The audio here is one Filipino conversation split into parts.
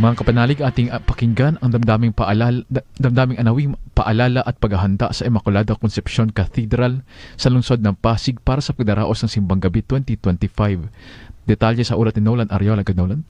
Mga kapanalig, ating pakinggan ang damdaming anawing paalala at paghahanda sa Immaculada Concepcion Cathedral sa lungsod ng Pasig para sa pagdaraos ng Simbang Gabi 2025. Detalye sa ulat ni Nolan Ariola. Nolan.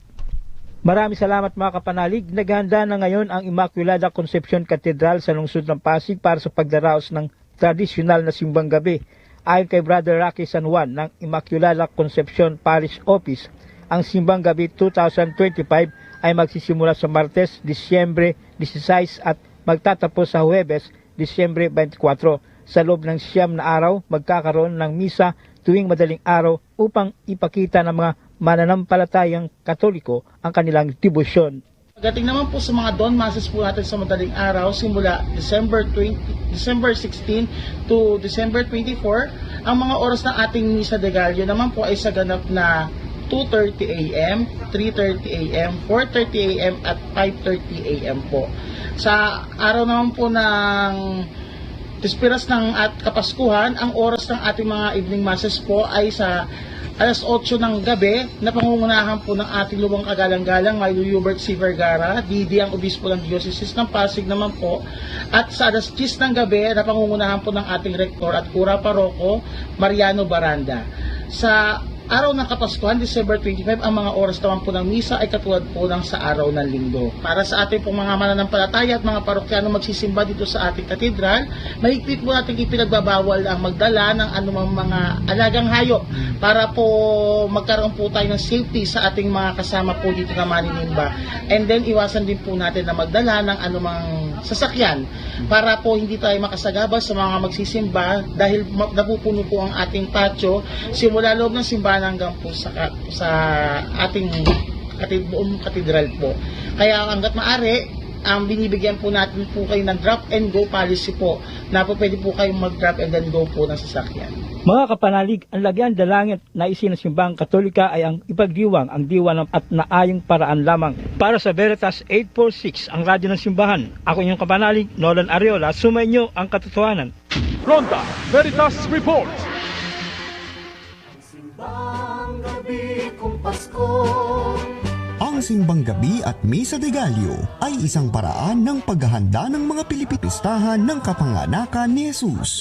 Maraming salamat mga kapanalig. Naghahanda na ngayon ang Immaculada Concepcion Cathedral sa lungsod ng Pasig para sa pagdaraos ng tradisyonal na Simbang Gabi. Ayon kay Brother Rocky San Juan ng Immaculada Concepcion Parish Office, ang Simbang Gabi 2025 ay magsisimula sa Martes, Disyembre 16 at magtatapos sa Huwebes, Disyembre 24. Sa loob ng 9 na araw, magkakaroon ng misa tuwing madaling araw upang ipakita ng mga mananampalatayang Katoliko ang kanilang debosyon. Pagdating naman po sa mga dawn masses po natin sa madaling araw, simula December 16 to December 24, ang mga oras ng ating Misa de Gallo naman po ay sa ganap na 2:30 a.m., 3:30 a.m., 4:30 a.m. at 5:30 a.m. po. Sa araw naman po ng Tispiras ng at Kapaskuhan, ang oras ng ating mga evening masses po ay sa alas 8 ng gabi na pangungunahan po ng ating lubang kagalang-galang Milo Hubert C. Vergara, DD ang obispo ng Diocese ng Pasig naman po, at sa alas 10 ng gabi na pangungunahan po ng ating rektor at kura paroko Mariano Baranda. Sa araw ng Kapaskuhan, December 25, ang mga oras naman po ng misa ay katulad po ng sa araw ng linggo. Para sa ating pong mga mananampalataya at mga parokyano magsisimba dito sa ating katedral, mahigpit po natin ipinagbabawal ang magdala ng anumang mga alagang hayop para po magkaroon po tayo ng safety sa ating mga kasama po dito na maninimba. And then iwasan din po natin na magdala ng anumang sasakyan para po hindi tayo makasagabal sa mga magsisimba dahil napupuno po ang ating patio simula loob ng simbahan hanggang po sa ating buong katedral po. Kaya hanggat maaari, binibigyan po natin po kayo ng drop and go policy po na po pwede po kayong mag-drop and then go po ng sasakyan. Mga kapanalig, ang lagyan dalangin na isin ng Simbang Katolika ay ang ipagdiwang ang diwa at naayong paraan lamang. Para sa Veritas 846, ang radyo ng simbahan, ako inyong kapanalig, Nolan Ariola, sumainyo ang katotohanan. Ronda Veritas Report. Simbang Gabi kung Pasko. Ang Simbang Gabi at Misa de Gallo ay isang paraan ng paghahanda ng mga Pilipinistahan ng kapanganakan ni Jesus.